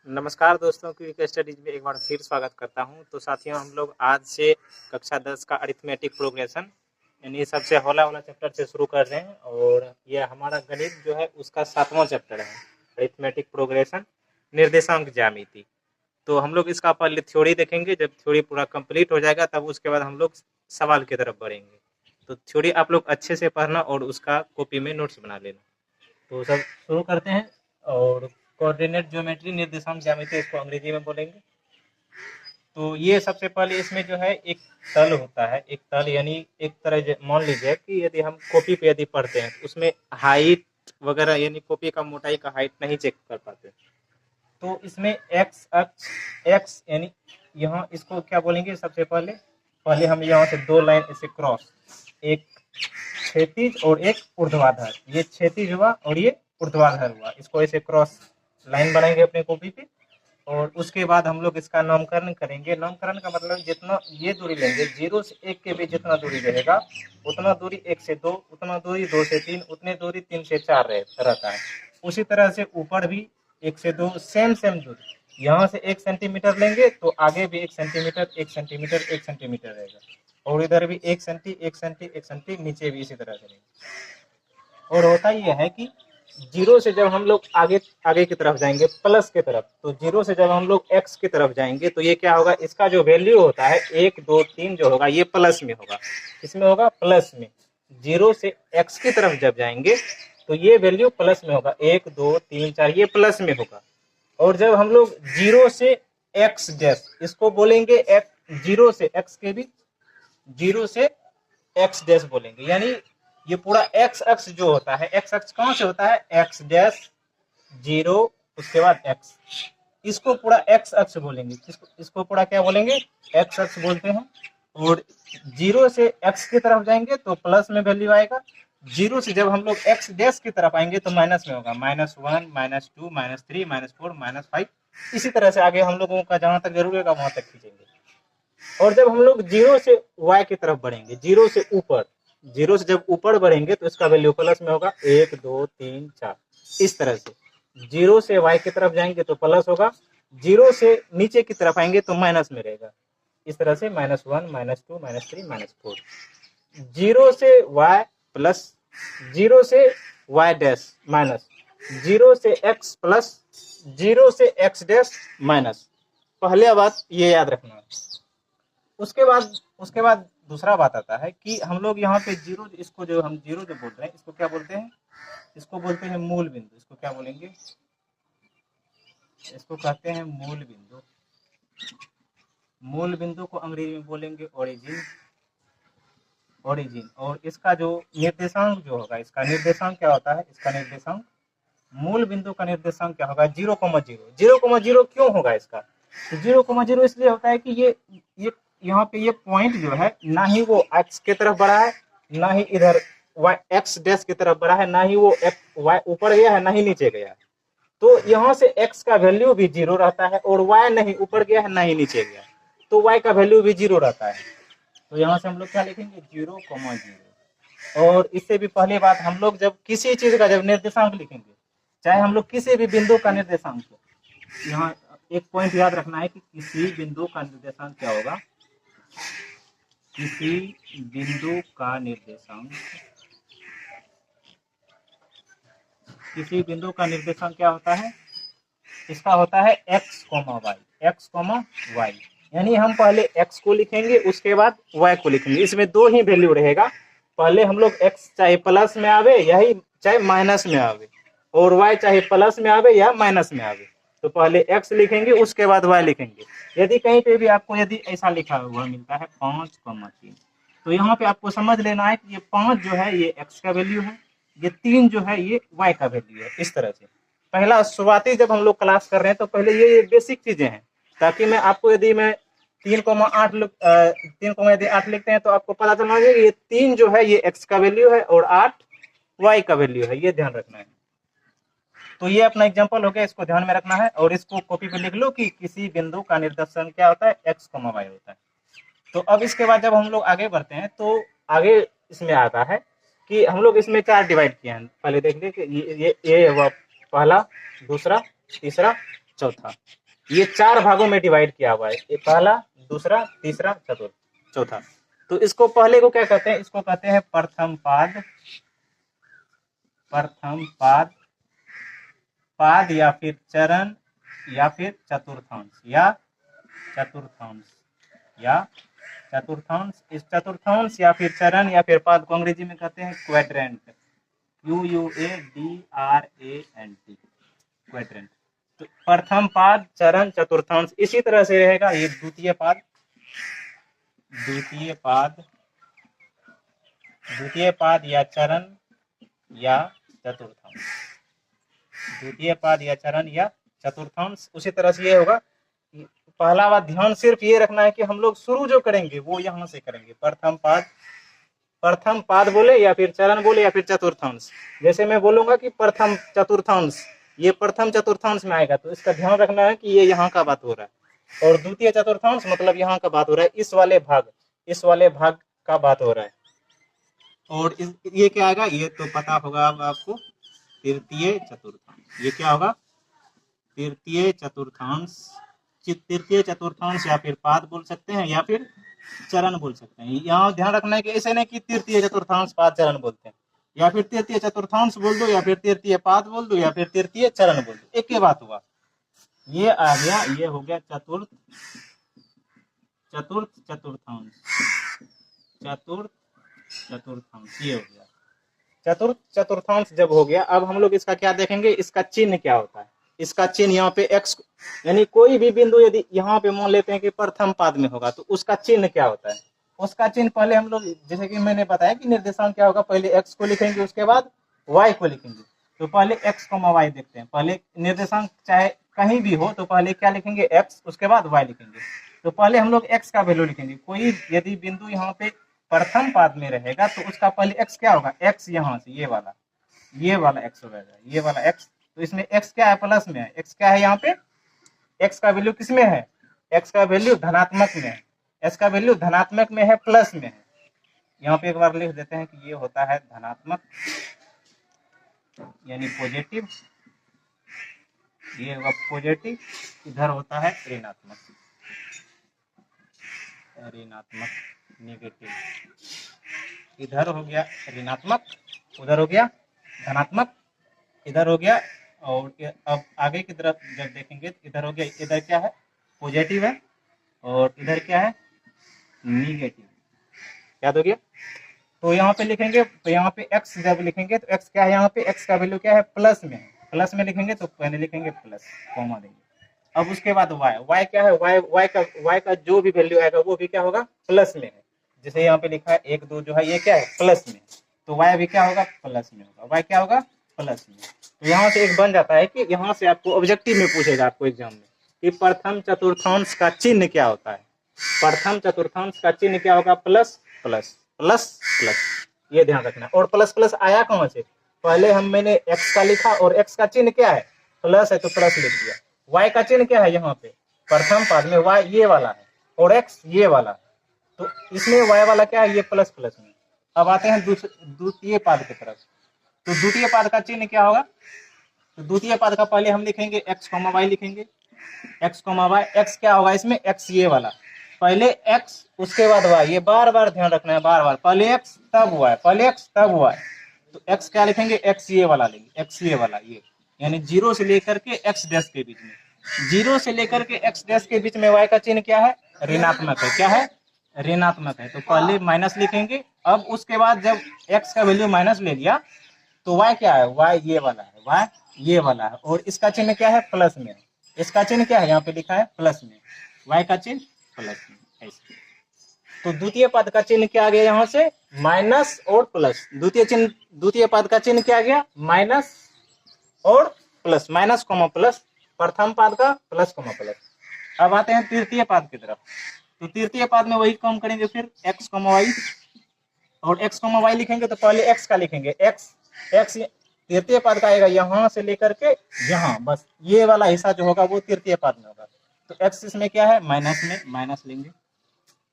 नमस्कार दोस्तों, quick studies में एक बार फिर स्वागत करता हूं। तो साथियों, हम लोग आज से कक्षा 10 का अरिथमेटिक प्रोग्रेशन यानी सबसे हौला वाला चैप्टर से शुरू कर रहे हैं। और यह हमारा गणित जो है उसका 7वां चैप्टर है, अरिथमेटिक प्रोग्रेशन, निर्देशांक ज्यामिति। तो हम लोग इसका पहले थ्योरी देखेंगे। जब थ्योरी पूरा कंप्लीट हो जाएगा तब उसके बाद हम लोग सवाल की तरफ बढ़ेंगे। तो थ्योरी आप लोग अच्छे से पढ़ना और उसका कॉपी में नोट्स बना लेना। तो सब शुरू करते हैं। और कोऑर्डिनेट ज्योमेट्री, निर्देशांक ज्यामिति इसको अंग्रेजी में बोलेंगे। तो ये सबसे पहले इसमें जो है एक तल होता है। एक तल यानी एक तरह मान लीजिए कि यदि हम कॉपी पे यदि पढ़ते हैं तो उसमें हाइट वगैरह यानी कॉपी का मोटाई का हाइट नहीं चेक कर पाते, तो इसमें एक्स अक्ष, एक्स यानी यहाँ इसको क्या बोलेंगे। सबसे पहले पहले हम यहाँ से दो लाइन इसे क्रॉस, एक क्षैतिज और एक ऊर्ध्वाधर। ये क्षैतिज हुआ और ये ऊर्ध्वाधर हुआ, इसको ऐसे क्रॉस लाइन बनाएंगे अपने कॉपी पे। और उसके बाद हम लोग इसका नामकरण करेंगे। नामकरण का मतलब जितना ये दूरी लेंगे, 0 से 1 के बीच जितना दूरी रहेगा उतना दूरी 1 से 2, उतना दूरी 2 से 3, उतने दूरी 3 से 4 रहता है। उसी तरह से ऊपर भी 1 से 2 सेम दूरी। यहाँ से 1 सेंटीमीटर लेंगे तो आगे भी 1 सेंटीमीटर 1 सेंटीमीटर 1 सेंटीमीटर रहेगा, और इधर भी 1 सेंटी 1 सेंटी 1 सेंटी, नीचे भी इसी तरह से रहेगा। और होता यह है कि 0 से जब हम लोग आगे की तरफ जाएंगे प्लस की तरफ, तो 0 से जब हम लोग x की तरफ जाएंगे तो ये क्या होगा, इसका जो वैल्यू होता है 1 2 3 जो होगा ये प्लस में होगा। इसमें होगा प्लस में। 0 से x की तरफ जब जाएंगे तो ये वैल्यू प्लस में होगा, 1 2 3 4 ये प्लस में होगा। और जब हम लोग 0 से x डैश, इसको बोलेंगे 0 से x के बीच, 0 से x डैश बोलेंगे। यानी ये पूरा x अक्ष जो होता है, x अक्ष कौन से होता है, x डैश 0 उसके बाद x, इसको पूरा x अक्ष बोलेंगे। इसको पूरा क्या बोलेंगे, x अक्ष बोलते हैं। और 0 से x की तरफ जाएंगे तो प्लस में वैल्यू आएगा। 0 से जब हम लोग x डैश की तरफ आएंगे तो माइनस में होगा, -1 -2 -3 -4 -5। इसी तरह से आगे हम लोगों का जहां तक जरूरी होगा वहां तक खींचेंगे। और जब हम लोग 0 से y की तरफ बढ़ेंगे, 0 से ऊपर, 0 से जब ऊपर बढ़ेंगे तो इसका वैल्यू प्लस में होगा, 1 2 3 4 इस तरह से। 0 से y की तरफ जाएंगे तो प्लस होगा, 0 से नीचे की तरफ आएंगे तो माइनस में रहेगा। इस तरह से -1 -2 -3 -4। 0 से y प्लस, 0 से y डैश माइनस, 0 से x प्लस, 0 से x डैश माइनस। पहले बात ये याद रखना है। उसके बाद दूसरा बात आता है कि हम लोग यहाँ पे 0, इसको जो हम 0 जो बोल रहे हैं इसको क्या बोलते हैं, इसको बोलते हैं मूल बिंदु। इसको क्या बोलेंगे, इसको कहते हैं मूल बिंदु। मूल बिंदु को अंग्रेजी में बोलेंगे ओरिजिन। और इसका जो निर्देशांक जो होगा, इसका निर्देशांक क्या होता है, इसका निर्देशांक, मूल बिंदु का निर्देशांक क्या होगा, 0,0। 0,0 क्यों होगा इसका, 0,0 इसलिए होता है कि ये यहाँ पे ये पॉइंट जो है ना ही वो x की तरफ बढ़ा है, ना ही इधर y x डैश की तरफ बढ़ा है, ना ही वो y ऊपर गया है ना ही नीचे गया है। तो यहाँ से x का वैल्यू भी 0 रहता है, और y नहीं ऊपर गया है ना ही नीचे गया, तो y का वैल्यू भी 0 रहता है। तो यहाँ से हम लोग क्या लिखेंगे, 0,0। और इससे भी पहले बात, हम लोग जब किसी चीज का जब निर्देशांक लिखेंगे, चाहे हम लोग किसी भी बिंदु का निर्देशांक, यहाँ एक पॉइंट याद रखना है कि किसी बिंदु का निर्देशांक क्या होगा, किसी बिंदु का निर्देशांक, किसी बिंदु का निर्देशांक क्या होता है, इसका होता है x, y, x, y। यानी हम पहले x को लिखेंगे उसके बाद y को लिखेंगे। इसमें दो ही वैल्यू रहेगा, पहले हम लोग x चाहे प्लस में आवे यही चाहे माइनस में आवे, और y चाहे प्लस में आवे या माइनस में आवे। तो पहले x लिखेंगे उसके बाद y लिखेंगे। यदि कहीं पे भी आपको यदि ऐसा लिखा हुआ मिलता है 5,3, तो यहाँ पे आपको समझ लेना है कि ये 5 जो है ये x का वैल्यू है, ये 3 जो है ये y का वैल्यू है। इस तरह से पहला शुरुआती जब हम लोग क्लास कर रहे हैं तो पहले ये बेसिक चीजें हैं, ताकि मैं आपको यदि मैं 3,8 यदि 8 लिखते हैं तो आपको पता चलना चाहिए कि ये 3 जो है ये x का वैल्यू है और 8 y का वैल्यू है, ये ध्यान रखना है। तो ये अपना एग्जांपल हो गया, इसको ध्यान में रखना है। और इसको कॉपी पे लिख लो कि किसी बिंदु का निर्देशांक क्या होता है, x, y होता है। तो अब इसके बाद जब हम लोग आगे बढ़ते हैं तो आगे इसमें आता है कि हम लोग इसमें 4 डिवाइड किए हैं। पहले देख लें कि ये हुआ पहला, दूसरा, तीसरा, चौथा। ये 4 भागों में डिवाइड किया हुआ है, ये पहला, दूसरा, तीसरा, चतुर्थ, चौथा। तो इसको पहले को क्या कहते हैं, इसको कहते हैं प्रथम पाद, प्रथम पाद, पाद या फिर चरण या फिर चतुर्थांश या चतुर्थांश या चतुर्थांश। इस चतुर्थांश या फिर चरण या फिर पाद को अंग्रेजी में कहते हैं क्वाड्रेंट, QUADRANT, क्वाड्रेंट। तो प्रथम पाद, चरण, चतुर्थांश इसी तरह से रहेगा। ये द्वितीय पाद, द्वितीय पाद, द्वितीय पाद या चरण या चतुर्थांश, द्वितीय पाद या चरण या चतुर्थांश। उसी तरह से ये होगा। पहला बात ध्यान सिर्फ ये रखना है कि हम लोग शुरू जो करेंगे वो यहाँ से करेंगे, प्रथम पाद, प्रथम पाद बोले या फिर चरण बोले या फिर चतुर्थांश। जैसे मैं बोलूंगा कि प्रथम चतुर्थांश, ये प्रथम चतुर्थांश में आएगा, तो इसका ध्यान रखना है कि ये यहाँ का बात हो रहा है, और द्वितीय चतुर्थांश मतलब यहाँ का बात हो रहा है, इस वाले भाग, इस वाले भाग का बात हो रहा है। और ये क्या आएगा, ये तो पता होगा अब आपको, तृतीय चतुर्थांश। ये क्या होगा, तृतीय चतुर्थांश, तृतीय चतुर्थांश या फिर पाद बोल सकते हैं या फिर चरण बोल सकते हैं। यहाँ ध्यान रखना है कि ऐसे नहीं कि तृतीय चतुर्थांश पाद चरण बोलते हैं, या फिर तृतीय चतुर्थांश बोल दो या फिर तृतीय पाद बोल दो या फिर तृतीय चरण बोल दो, एक ही बात हुआ। ये आ गया, ये हो गया चतुर्थ, चतुर्थ चतुर्थांश, चतुर्थ चतुर्थांश, ये हो गया चतुर्थ चतुर्थांश। जब हो गया, अब हम लोग इसका क्या देखेंगे, इसका चिन्ह क्या होता है। इसका चिन्ह यहाँ पे x, यानी कोई भी बिंदु यदि यहाँ पे मान लेते हैं कि प्रथम पाद में होगा, तो उसका चिन्ह क्या होता है। उसका चिन्ह पहले हम लोग, जैसे कि मैंने बताया कि निर्देशांक क्या होगा, पहले x को लिखेंगे उसके बाद y को लिखेंगे। तो पहले x, y देखते हैं। पहले निर्देशांक चाहे कहीं भी हो तो पहले क्या लिखेंगे, x, उसके बाद y लिखेंगे। तो पहले हम लोग x का वैल्यू लिखेंगे। कोई यदि बिंदु यहाँ पे प्रथम पाद में रहेगा तो उसका पहले x क्या होगा, x यहाँ से ये वाला x होगा, ये वाला x। तो इसमें x क्या है, प्लस में है। x क्या है यहाँ पे, x का वैल्यू किस में है, x का वैल्यू धनात्मक में है, x का वैल्यू धनात्मक में है, प्लस में है। यहाँ पे एक बार लिख देते हैं कि ये होता है धनात्मक यानी पॉजिटिव, ये होगा पॉजिटिव, इधर होता है ऋणात्मक, ऋणात्मक, नेगेटिव। इधर हो गया ऋणात्मक, उधर हो गया धनात्मक, इधर हो गया। और अब आगे की तरफ जब देखेंगे तो इधर हो गया, इधर क्या है, पॉजिटिव है, और इधर क्या है, निगेटिव। याद हो गया। तो यहाँ पे लिखेंगे, तो यहाँ पे x जब लिखेंगे तो x क्या है, यहाँ पे x का वैल्यू क्या है, प्लस में है। प्लस में लिखेंगे तो पहले लिखेंगे प्लस, कॉमा देंगे। अब उसके बाद y क्या है, y का जो भी वैल्यू आएगा वो भी क्या होगा, प्लस में है। जैसे यहाँ पे लिखा है 1 2 जो है ये क्या है, प्लस में, तो y भी क्या होगा, प्लस में होगा। y क्या होगा, प्लस में। तो यहाँ से एक बन जाता है कि यहाँ से आपको ऑब्जेक्टिव में पूछेगा आपको एग्जाम में कि प्रथम चतुर्थांश का चिन्ह क्या होता है। प्रथम चतुर्थांश का चिन्ह क्या होगा, प्लस प्लस प्लस प्लस, ये ध्यान रखना। और प्लस प्लस आया कहाँ से, पहले मैंने x का लिखा और x का चिन्ह क्या है, प्लस है तो प्लस लिख दिया। y का चिन्ह क्या है, यहाँ पे प्रथम पाद में y ये वाला है और x ये वाला है, तो इसमें y वाला क्या है, ये प्लस प्लस में। अब आते हैं द्वितीय पाद की तरफ। तो द्वितीय पाद का चिन्ह क्या होगा, तो द्वितीय पाद का पहले हम लिखेंगे x, y लिखेंगे, x, y। x क्या होगा इसमें, x ये वाला, पहले x उसके बाद y, ये बार बार ध्यान रखना है, बार बार पहले x तब y, पहले x तब y। तो x क्या लिखेंगे, x ये वाला लेंगे, x ये वाला, ये यानी 0 से लेकर के x डैश के बीच में, 0 से लेकर के x डैश के बीच में y का चिन्ह क्या है, ऋणात्मक है। क्या है, ऋणात्मक है। तो पहले माइनस लिखेंगे। अब उसके बाद जब x का वैल्यू माइनस ले लिया तो y क्या है, y ये वाला है, y ये वाला है, और इसका चिन्ह क्या है, प्लस में। इसका चिन्ह क्या है, यहाँ पे लिखा है प्लस में, y का चिन्ह प्लस में, ऐसे। तो द्वितीय पद का चिन्ह क्या आ गया, यहाँ से माइनस और प्लस। द्वितीय पद का चिन्ह क्या आ गया, माइनस और प्लस, माइनस कॉमा प्लस। प्रथम पद का प्लस कॉमा प्लस। अब आते हैं तृतीय पद की तरफ। तो तृतीय पद में वही काम करेंगे, फिर x, y, और x, y लिखेंगे तो पहले x का लिखेंगे, x तृतीय पद का आएगा यहाँ से लेकर के यहाँ, बस ये वाला हिस्सा जो होगा वो तृतीय पद में होगा। तो x इसमें क्या है, माइनस में, माइनस लेंगे।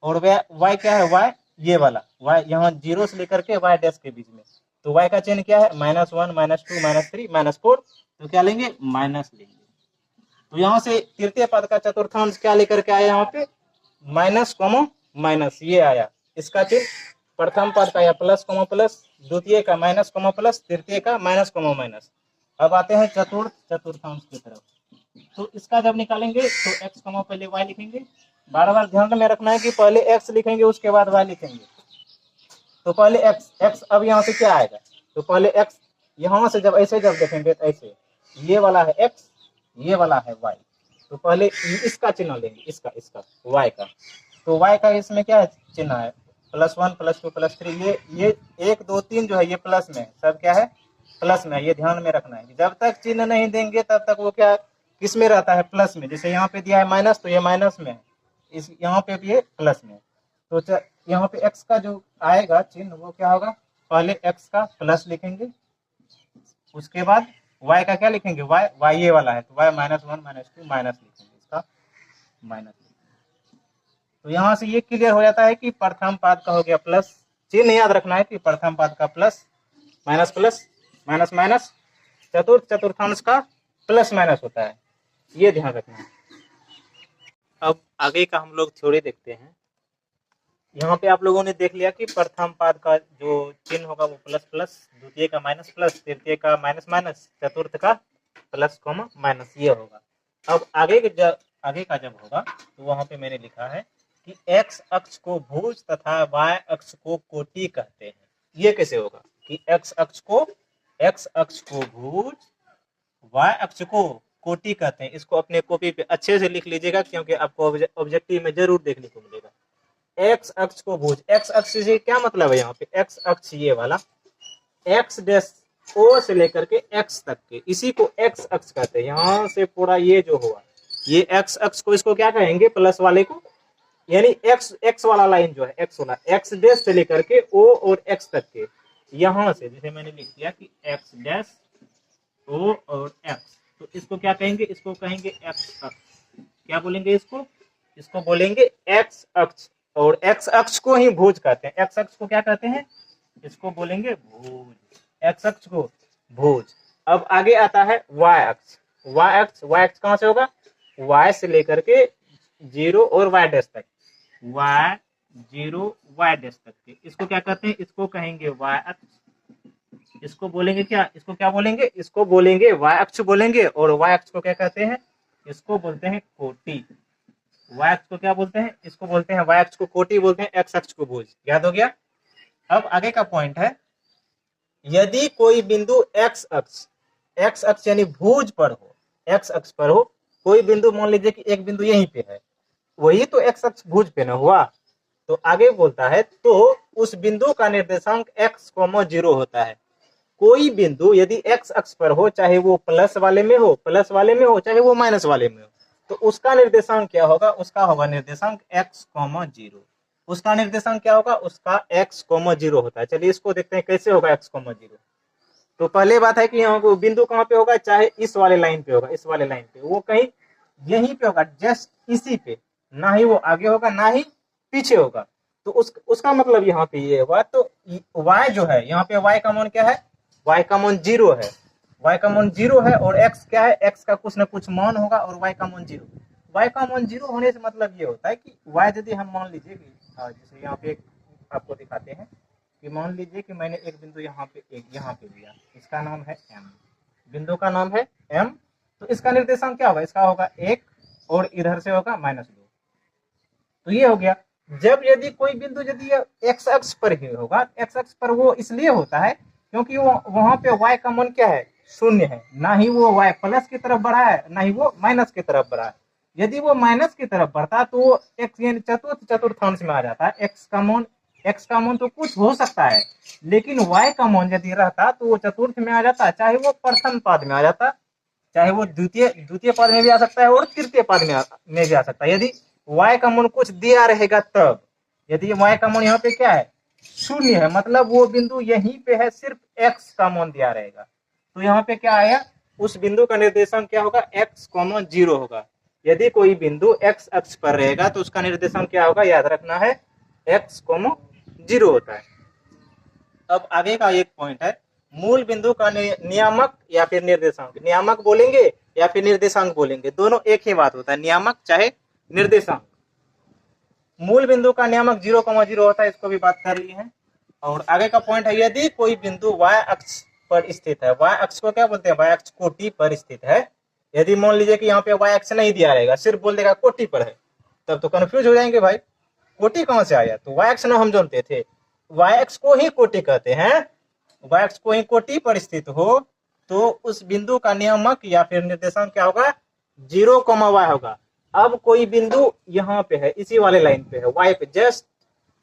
और y क्या है, y ये वाला, y यहाँ 0 से लेकर के y डैश के बीच में, तो y का चिन्ह क्या है, -1, -2, -3, -4। तो क्या लेंगे, माइनस लेंगे। तो यहाँ से तृतीय पद का चतुर्थांश क्या लेकर के आया, यहाँ पे माइनस कॉमा माइनस ये आया, इसका चिन्ह प्रथम पद का या प्लस कॉमा प्लस, द्वितीय का माइनस कॉमा प्लस, तृतीय का माइनस कॉमा माइनस। अब आते हैं चतुर्थांश की तरफ। तो इसका जब निकालेंगे तो x कॉमा पहले y लिखेंगे, बार बार ध्यान में रखना है कि पहले x लिखेंगे उसके बाद y लिखेंगे। तो पहले x अब यहाँ से क्या आएगा, तो पहले x यहाँ से जब ऐसे जब देखेंगे तो ऐसे ये वाला है x, ये वाला है y, तो पहले इसका चिन्ह लेंगे, इसका y का। तो y का इसमें क्या चिन्ह है, +1 +2 +3, ये 1 2 3 जो है ये प्लस में, सब क्या है प्लस में, ये ध्यान में रखना है। जब तक चिन्ह नहीं देंगे तब तक वो क्या किस में रहता है, प्लस में। जैसे यहाँ पे दिया है माइनस तो ये माइनस में है, इस यहाँ पे भी ये प्लस में। तो यहाँ पे x का जो आएगा चिन्ह वो क्या होगा, पहले x का प्लस लिखेंगे, उसके बाद y का क्या लिखेंगे, y ये वाला है तो y -1 -2 माइनस लिखेंगे, इसका माइनस। तो यहाँ से ये क्लियर हो जाता है कि प्रथम पद का हो गया प्लस, चिन्ह याद रखना है कि प्रथम पद का plus minus plus minus minus, चतुर्थांश का प्लस माइनस होता है, ये ध्यान रखना है। अब आगे का हम लोग थ्योरी देखते हैं। यहाँ पे आप लोगों ने देख लिया कि प्रथम पद का जो चिन्ह होगा वो प्लस प्लस, द्वितीय का माइनस प्लस, तृतीय का माइनस माइनस, चतुर्थ का प्लस कॉमा माइनस, ये होगा। अब आगे का जब होगा तो वहां पे मैंने लिखा है कि x अक्ष को भुज तथा y अक्ष को कोटि कहते हैं। ये कैसे होगा कि x अक्ष को भुज, y अक्ष को कोटि कहते हैं। इसको अपने कॉपी पे अच्छे से लिख लीजिएगा क्योंकि आपको ऑब्जेक्टिव में जरूर देखने को मिलेगा। x अक्ष को भुज, x अक्ष से क्या मतलब है, यहाँ पे x अक्ष ये वाला, x डैश o से लेकर के x तक के, इसी को x अक्ष कहते हैं। यहाँ से पूरा ये जो हुआ ये x अक्ष को, इसको क्या कहेंगे, प्लस वाले को, यानी x वाला लाइन जो है x वाला, x डैश से लेकर के o और x तक के, यहाँ से जैसे मैंने लिख दिया कि x डैश o और x, तो इसको क्या कहेंगे, इसको कहेंगे x अक्ष। क्या बोलेंगे इसको बोलेंगे x अक्ष, और x अक्ष को ही भुज कहते हैं। x अक्ष को क्या कहते हैं, इसको बोलेंगे भुज, x अक्ष को भुज। अब आगे आता है y अक्ष। y अक्ष कहाँ से होगा, y से लेकर के 0 और y डैश तक, y 0 y डैश तक के, इसको क्या कहते हैं, इसको कहेंगे y अक्ष। इसको बोलेंगे क्या, इसको क्या बोलेंगे, इसको बोलेंगे y अक्ष बोलेंगे। और y अक्ष को क्या कहते हैं, इसको बोलते हैं कोटि। y अक्ष को क्या बोलते हैं, इसको बोलते हैं y अक्ष को कोटि बोलते हैं, x अक्ष को भुज। याद हो गया। अब आगे का पॉइंट है, यदि कोई बिंदु x अक्ष यानी भुज पर हो, x अक्ष पर हो कोई बिंदु, मान लीजिए कि एक बिंदु यहीं पे है, वही तो x अक्ष भुज पे ना हुआ। तो आगे बोलता है तो उस बिंदु का निर्देशांक x, 0 होता है। कोई बिंदु यदि x अक्ष पर हो, चाहे वो प्लस वाले में हो, चाहे वो माइनस वाले में हो, तो उसका निर्देशांक क्या होगा, उसका होगा निर्देशांक x, 0। उसका निर्देशांक क्या होगा, उसका x, 0 होता है। चलिए इसको देखते हैं कैसे होगा x, 0। तो पहले बात है कि यहाँ बिंदु कहाँ पे होगा, चाहे इस वाले लाइन पे होगा, इस वाले लाइन पे, वो कहीं यहीं पे होगा, जस्ट इसी पे, ना ही वो आगे होगा ना ही पीछे होगा। तो उसका मतलब यहाँ पे ये हुआ। तो y जो है, यहाँ पे y का मान क्या है, y का मान 0 है, y का मान 0 है, और x क्या है, x का कुछ ना कुछ मान होगा, और y का मान 0। y का मान 0 होने से मतलब ये होता है कि y यदि हम मान लीजिए कि जैसे यहाँ पे आपको दिखाते हैं कि मान लीजिए कि मैंने एक बिंदु यहाँ पे लिया, इसका नाम है m, बिंदु का नाम है m। तो इसका निर्देशांक क्या होगा, इसका होगा 1 और इधर से होगा -2। तो ये हो गया। जब यदि कोई बिंदु यदि x अक्ष पर ही होगा, x अक्ष पर वो इसलिए होता है क्योंकि वो वहां पे y का मान क्या है, 0 है, ना ही वो y प्लस की तरफ बढ़ा है, ना ही वो माइनस की तरफ बढ़ा है। यदि वो माइनस की तरफ बढ़ता तो वो x यानी चतुर्थांश में आ जाता है। x का मान तो कुछ हो सकता है, लेकिन y का मान यदि रहता तो वो चतुर्थ में आ जाता, चाहे वो प्रथम पद में आ जाता, चाहे वो द्वितीय पद में भी आ सकता है और तृतीय पद में भी आ सकता है। यदि y का मान कुछ दिया रहेगा तब, यदि y का मान यहाँ पे क्या है, 0 है, मतलब वो बिंदु यहीं पे है, सिर्फ x का मान दिया रहेगा। तो यहाँ पे क्या आया, उस बिंदु का निर्देशांक क्या होगा, x, 0 होगा। यदि कोई बिंदु x अक्ष पर रहेगा तो उसका निर्देशांक क्या होगा, याद रखना है x, 0 होता है। अब आगे का एक पॉइंट है, मूल बिंदु का नियामक या फिर निर्देशांक, नियामक बोलेंगे या फिर निर्देशांक बोलेंगे, दोनों एक ही बात होता है, नियामक चाहे निर्देशांक। मूल बिंदु का नियामक 0,0 होता है, इसको भी बात कर ली है। और आगे का पॉइंट है, यदि कोई बिंदु y अक्ष पर स्थित है, y अक्ष को क्या बोलते हैं, y अक्ष कोटि पर स्थित है। यदि मान लीजिए कि यहाँ पे y अक्ष नहीं दिया रहेगा, सिर्फ बोल देगा कोटि पर है, तब तो कंफ्यूज हो जाएंगे भाई, कोटि कहाँ से आया। तो y अक्ष ना हम जानते थे, y अक्ष को ही कोटि कहते हैं, y अक्ष को ही कोटि पर स्थित हो तो उस बिंदु का नियामक या फिर निर्देशांक क्या होगा, 0,y होगा। अब कोई बिंदु यहाँ पे है, इसी वाले लाइन पे है, y पे जस्ट,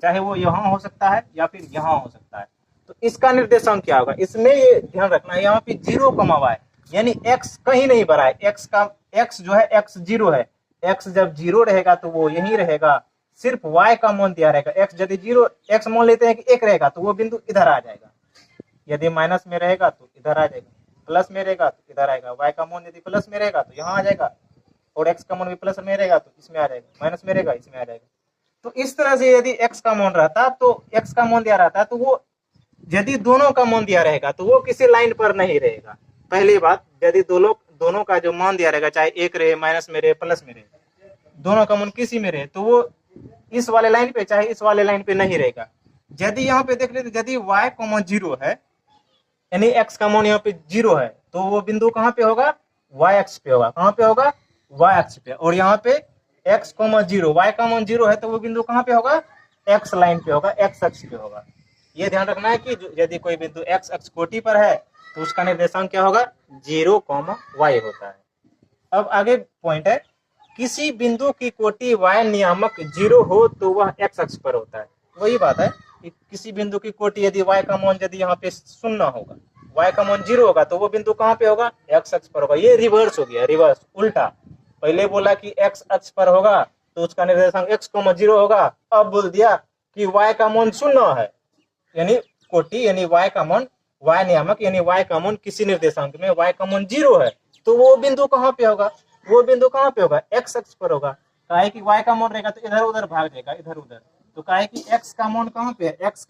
चाहे वो यहाँ हो सकता है या फिर यहाँ हो सकता है, तो इसका निर्देशांक क्या होगा, इसमें ये ध्यान रखना है, यहाँ पे 0,y यानी x कहीं नहीं बढ़ा है, x जो है x 0 है, x जब 0 रहेगा तो वो यही रहेगा, सिर्फ y का मान दिया रहेगा। x यदि 0 x मान लेते हैं कि 1 रहेगा तो वो बिंदु इधर आ जाएगा, यदि माइनस में रहेगा तो इधर आ जाएगा, प्लस में रहेगा तो इधर आएगा, y का मान यदि प्लस में रहेगा तो यहाँ आ जाएगा, और x का मान भी प्लस में रहेगा तो इसमें आ जाएगा, माइनस में रहेगा इसमें आ जाएगा। तो इस तरह से यदि x का मान रहता तो x का मान दिया रहता तो वो, यदि दोनों का मान दिया रहेगा तो वो किसी लाइन पर नहीं रहेगा। पहली बात, यदि दोनों का जो मान दिया रहेगा, चाहे 1 रहे, माइनस में रहे, प्लस में रहे, दोनों का मान किसी में रहे, तो वो इस वाले लाइन पे चाहे इस वाले लाइन पे नहीं रहेगा। यदि यहाँ पे देख लेते, यदि y का मान 0 है यानी x का मान यहाँ पे 0 है, तो वो बिंदु कहाँ पे होगा, y अक्ष पे होगा। कहाँ पे होगा, y अक्ष पे। और यहाँ पे x, 0, y का मान 0 है तो वो बिंदु कहाँ पे होगा, x लाइन पे होगा, x अक्ष पे होगा। ये ध्यान रखना है कि यदि कोई बिंदु x अक्ष कोटि पर है तो उसका निर्देशांक क्या होगा, 0,y होता है। अब आगे पॉइंट है, किसी बिंदु की कोटि y नियामक 0 हो तो वह x अक्ष पर होता है। वही बात है कि किसी बिंदु की कोटि यदि y का मान यदि यहाँ पे 0 होगा, y का मान 0 होगा तो वो बिंदु कहाँ पे होगा, x अक्ष पर होगा। ये रिवर्स हो गया, रिवर्स उल्टा। पहले बोला कि x अक्ष पर होगा तो उसका निर्देशांक x, 0 होगा, अब बोल दिया कि y का मान 0 है, यानी कोटि यानी y का मान, y नियामक यानी y का मान किसी निर्देशांक में y का मान 0 है, तो वो बिंदु कहाँ पे होगा, वो बिंदु कहाँ पे होगा, x अक्ष पर होगा। काहे कि y का मान रहेगा तो इधर उधर भाग जाएगा, इधर उधर, तो काहे कि x का मान कहाँ पे है, x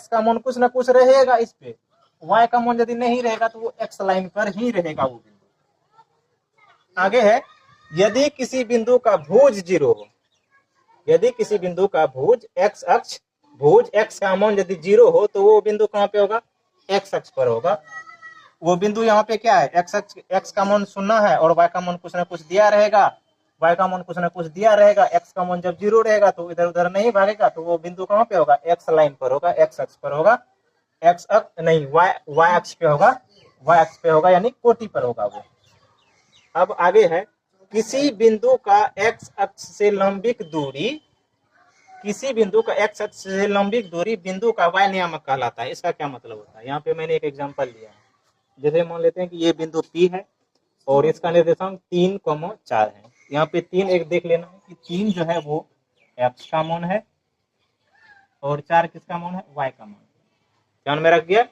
का मान कुछ ना कुछ रहेगा इस पे, y का मान यदि नहीं रहेगा तो वो x लाइन पर ही रहेगा वो बिंदु। आगे है, यदि किसी बिंदु का भुज 0 हो, यदि किसी बिंदु का भुज x अक्ष, भुज x का मान यदि 0 हो तो वो बिंदु कहाँ पे होगा, x अक्ष पर होगा। वो बिंदु यहाँ पे क्या है, x का मान 0 है और y का मान कुछ ना कुछ दिया रहेगा, y का मान कुछ ना कुछ दिया रहेगा, x का मान जब 0 रहेगा तो इधर उधर नहीं भागेगा, तो वो बिंदु कहाँ पे होगा, x लाइन पर होगा, x अक्ष पर होगा, x अक्ष नहीं, y अक्ष पे होगा, y अक्ष पे होगा यानी कोटि पर होगा वो। अब आगे है, किसी बिंदु का x अक्ष से लंबित दूरी, किसी बिंदु का x अक्ष से लंबित दूरी बिंदु का y नियामक कहलाता है। इसका क्या मतलब होता है, यहाँ पे मैंने एक एग्जांपल लिया है। जैसे मान लेते हैं कि ये बिंदु P है और इसका निर्देशांक 3,4 है। यहाँ पे 3 एक देख लेना है कि 3 जो है वो x का मान है और 4 किसका मान है, y का मान। ध्यान में रख गया,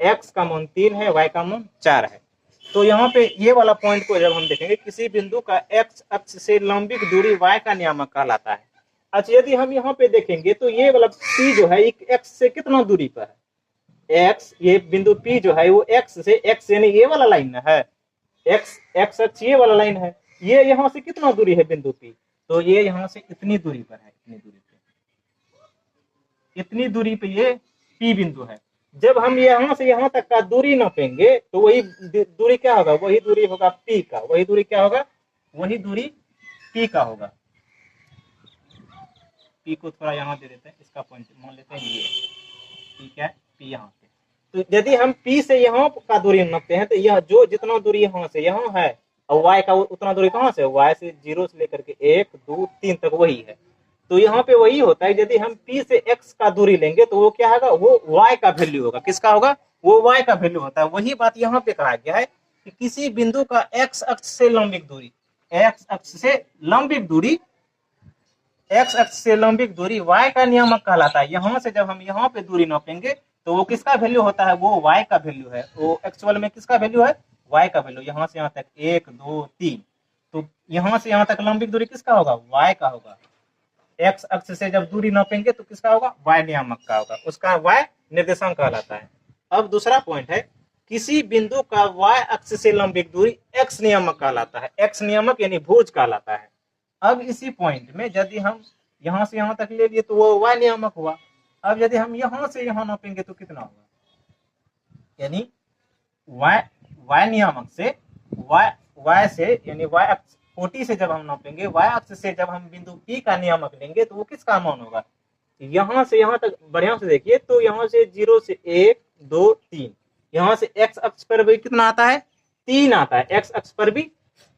x का मान 3 है, y का मान 4 है। तो यहाँ पे ये वाला पॉइंट को जब हम देखेंगे, किसी बिंदु का x अक्ष से लंबित दूरी y का नियामक कहलाता है। अच्छा, यदि हम यहाँ पे देखेंगे तो ये वाला P जो है x से कितना दूरी पर है, x, ये बिंदु P जो है वो x से, x यानी ये वाला लाइन है, x अक्ष ये वाला लाइन है, ये यहाँ से कितना दूरी है बिंदु P, तो ये यहाँ से इतनी दूरी पर है, इतनी दूरी पे, इतनी दूरी पे ये P बिंदु है। जब हम यहाँ से यहाँ तक का दूरी नापेंगे तो वही दूरी क्या होगा, वही दूरी होगा P का, वही दूरी क्या होगा, वही दूरी P का होगा। P को थोड़ा यहाँ दे देते हैं, इसका पॉइंट मान लेते हैं ये P क्या है, P यहाँ पे। तो यदि हम P से यहाँ का दूरी नापते हैं तो यह जो जितना दूरी यहाँ से यहाँ है और y का उतना दूरी कहाँ से, y से 0 से लेकर के 1, 2, 3 तक वही है। तो यहाँ पे वही होता है, यदि हम P से x का दूरी लेंगे तो वो क्या होगा, वो y का वैल्यू होगा। किसका होगा, वो y का वैल्यू होता है। वही बात यहाँ पे कहा गया है कि किसी बिंदु का x अक्ष से लंबित दूरी, x अक्ष से लंबित दूरी, x अक्ष से लंबित दूरी y का नियामक कहलाता है। यहाँ से जब हम यहाँ पे दूरी नापेंगे तो वो किसका वैल्यू होता है, वो y का वैल्यू है। वो एक्चुअल में किसका वैल्यू है, y का वैल्यू। यहाँ से यहाँ तक 1, 2, 3, तो यहाँ से यहाँ तक लंबित दूरी किसका होगा, y का होगा। x अक्ष से जब दूरी नापेंगे तो किसका होगा, y नियामक का होगा, उसका y निर्देशांक कहलाता है। अब दूसरा पॉइंट है, किसी बिंदु का y अक्ष से लंबित दूरी x नियामक कहलाता है। x नियामक यानी भुज कहलाता है। अब इसी पॉइंट में यदि हम यहाँ से यहाँ तक ले लिए तो वो y नियामक हुआ। अब यदि हम यहाँ से यहाँ नापेंगे तो कितना होगा, यानी y नियामक से y से यानी y अक्ष 40 से जब हम नापेंगे, y अक्ष से जब हम बिंदु P का नियामक लेंगे तो वो किसका मान होगा, यहाँ से यहाँ तक बढ़िया से देखिए तो यहाँ से 0 से 1 2 3, यहाँ से x अक्ष पर भी कितना आता है, 3 आता है, x अक्ष पर भी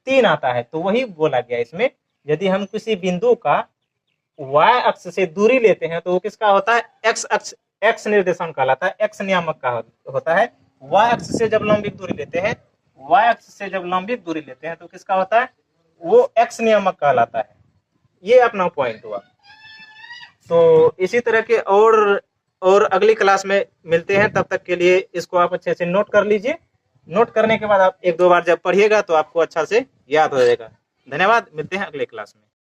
3 आता है। तो वही बोला गया इसमें, यदि हम किसी बिंदु का y अक्ष से दूरी लेते हैं तो वो किसका होता है, x अक्ष, x निर्देशांक कहलाता है, x नियामक का होता है। y अक्ष से जब लंबित दूरी लेते हैं, y अक्ष से जब लंबित दूरी लेते हैं तो किसका होता है, वो x नियामक कहलाता है। ये अपना पॉइंट हुआ। तो इसी तरह के और अगली क्लास में मिलते हैं, तब तक के लिए इसको आप अच्छे से नोट कर लीजिए। नोट करने के बाद आप 1-2 बार जब पढ़िएगा तो आपको अच्छा से याद हो जाएगा। धन्यवाद, मिलते हैं अगले क्लास में।